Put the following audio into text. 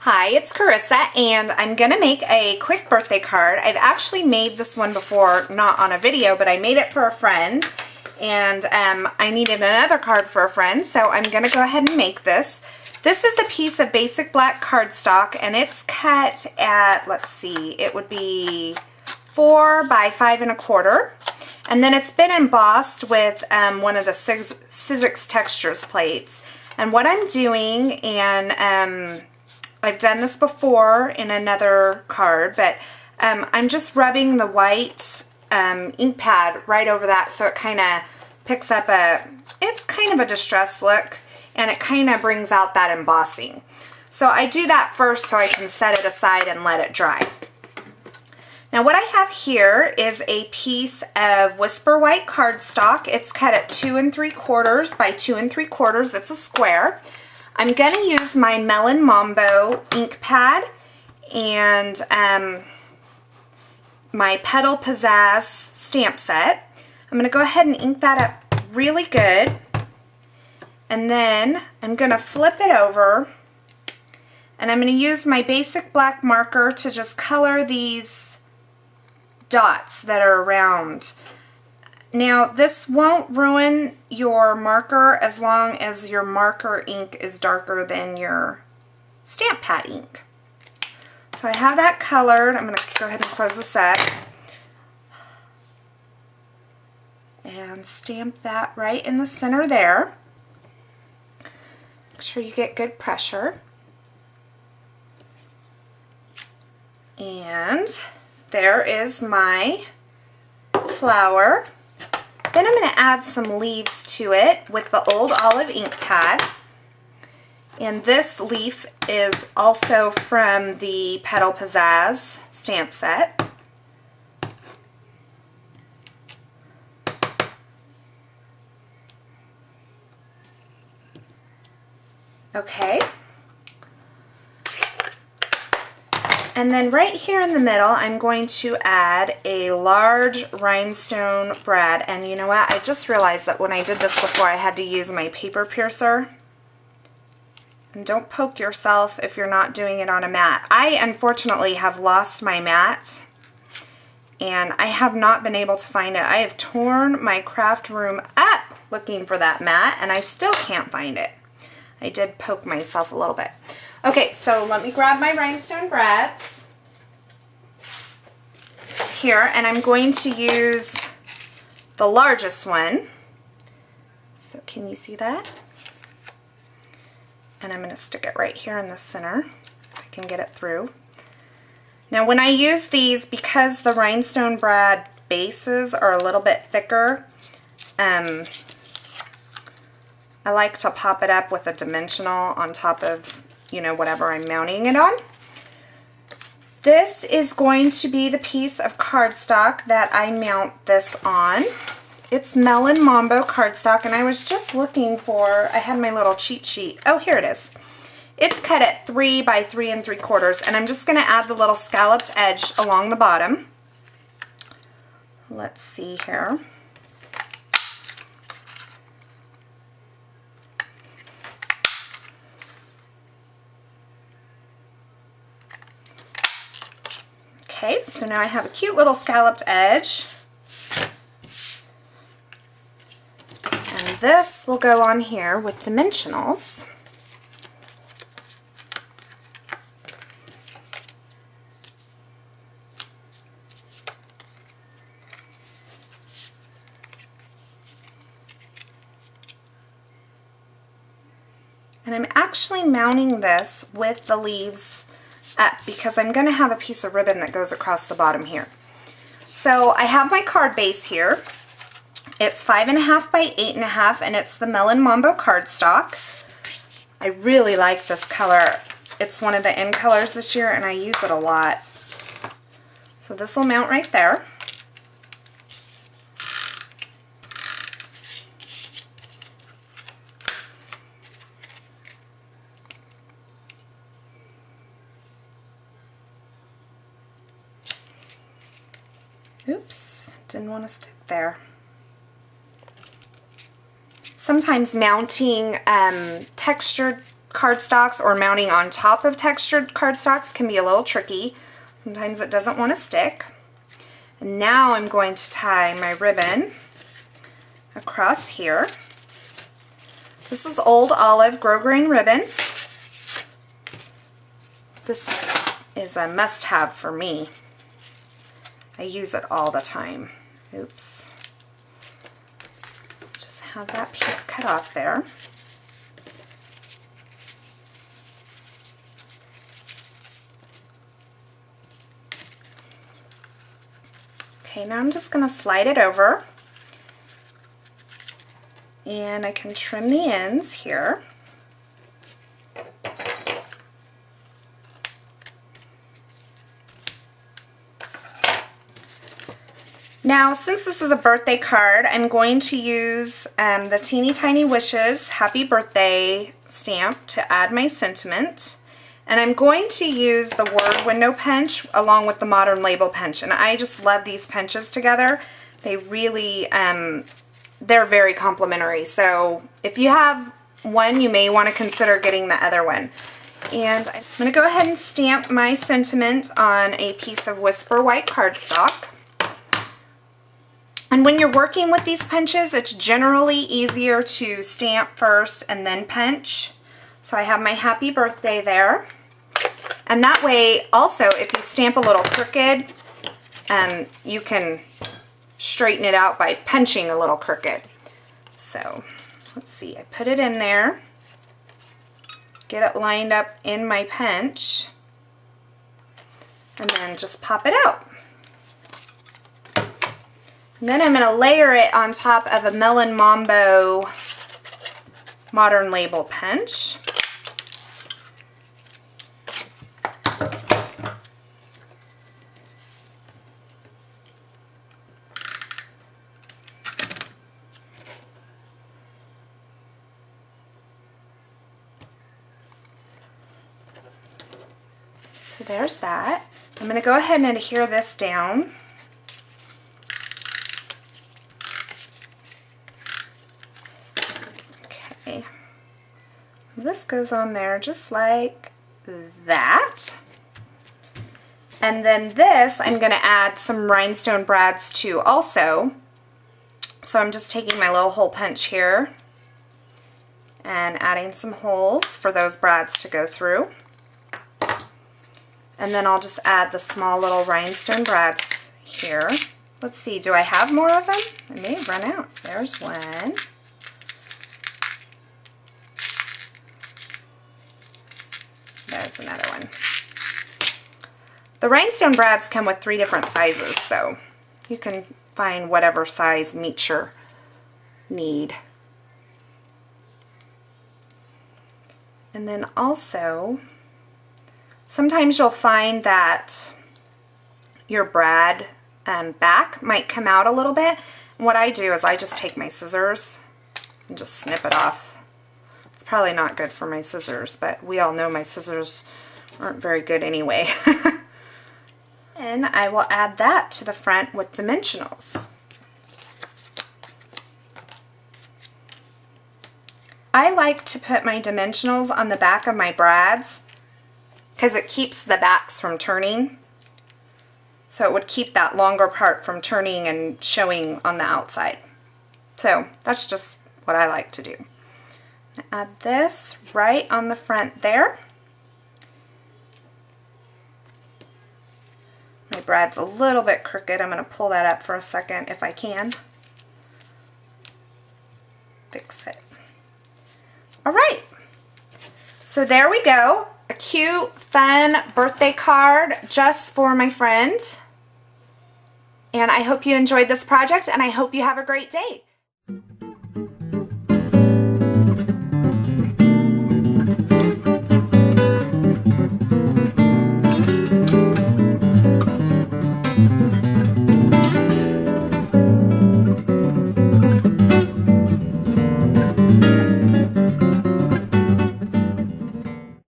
Hi, it's Carissa, and I'm going to make a quick birthday card. I've actually made this one before, not on a video, but I made it for a friend, and I needed another card for a friend, so I'm going to go ahead and make this. This is a piece of basic black cardstock, and it's cut at, let's see, it would be 4 by 5 1/4. And then it's been embossed with one of the Sizzix textures plates. And what I'm doing, and I've done this before in another card, but I'm just rubbing the white ink pad right over that so it kind of picks up it's kind of a distressed look, and it kind of brings out that embossing. So I do that first so I can set it aside and let it dry. Now what I have here is a piece of Whisper White cardstock. It's cut at 2 3/4 by 2 3/4. It's a square. I'm going to use my Melon Mambo ink pad and my Petal Pizzazz stamp set. I'm going to go ahead and ink that up really good. And then I'm going to flip it over, and I'm going to use my basic black marker to just color these dots that are around. Now this won't ruin your marker as long as your marker ink is darker than your stamp pad ink. So I have that colored. I'm going to go ahead and close this up and stamp that right in the center there. Make sure you get good pressure. And there is my flower. Then I'm going to add some leaves to it with the old olive ink pad. And this leaf is also from the Petal Pizzazz stamp set. Okay. And then right here in the middle, I'm going to add a large rhinestone brad. And you know what? I just realized that when I did this before, I had to use my paper piercer. And don't poke yourself if you're not doing it on a mat. I unfortunately have lost my mat, and I have not been able to find it. I have torn my craft room up looking for that mat, and I still can't find it. I did poke myself a little bit. Okay, so let me grab my rhinestone brads here, and I'm going to use the largest one. So can you see that? And I'm going to stick it right here in the center, if I can get it through. Now when I use these, because the rhinestone brad bases are a little bit thicker, I like to pop it up with a dimensional on top of, you know, whatever I'm mounting it on. This is going to be the piece of cardstock that I mount this on. It's Melon Mambo cardstock, and I was just looking for, I had my little cheat sheet. Oh, here it is. It's cut at 3 by 3 3/4, and I'm just going to add the little scalloped edge along the bottom. Let's see here. Okay, so now I have a cute little scalloped edge. And this will go on here with dimensionals. And I'm actually mounting this with the leaves up because I'm going to have a piece of ribbon that goes across the bottom here. So I have my card base here. It's 5 1/2 by 8 1/2, and it's the Melon Mambo cardstock. I really like this color. It's one of the in colors this year, and I use it a lot. So this will mount right there. Oops, didn't want to stick there. Sometimes mounting textured cardstocks or mounting on top of textured cardstocks can be a little tricky. Sometimes it doesn't want to stick. And now I'm going to tie my ribbon across here. This is Old Olive grosgrain ribbon. This is a must-have for me. I use it all the time. Oops. Just have that piece cut off there. Okay, now I'm just going to slide it over, and I can trim the ends here. Now, since this is a birthday card, I'm going to use the Teeny Tiny Wishes Happy Birthday stamp to add my sentiment. And I'm going to use the word window pinch along with the modern label pinch. And I just love these pinches together. They really, they're very complimentary. So if you have one, you may want to consider getting the other one. And I'm going to go ahead and stamp my sentiment on a piece of Whisper white cardstock. And when you're working with these pinches, it's generally easier to stamp first and then pinch. So I have my happy birthday there. And that way, also, if you stamp a little crooked, you can straighten it out by punching a little crooked. So, let's see, I put it in there, get it lined up in my pinch, and then just pop it out. And then I'm going to layer it on top of a Melon Mambo modern label pinch. So there's that. I'm going to go ahead and adhere this down. Okay. This goes on there just like that. And then this I'm going to add some rhinestone brads to also. So I'm just taking my little hole punch here and adding some holes for those brads to go through. And then I'll just add the small little rhinestone brads here. Let's see, do I have more of them? I may have run out. There's one. There's another one. The rhinestone brads come with 3 different sizes, so you can find whatever size meets your need. And then also, sometimes you'll find that your brad back might come out a little bit. And what I do is I just take my scissors and just snip it off. It's probably not good for my scissors, but we all know my scissors aren't very good anyway. And I will add that to the front with dimensionals. I like to put my dimensionals on the back of my brads because it keeps the backs from turning. So it would keep that longer part from turning and showing on the outside. So that's just what I like to do. Add this right on the front there. My brad's a little bit crooked. I'm going to pull that up for a second if I can. Fix it. Alright, so there we go. A cute, fun birthday card just for my friend. And I hope you enjoyed this project, and I hope you have a great day.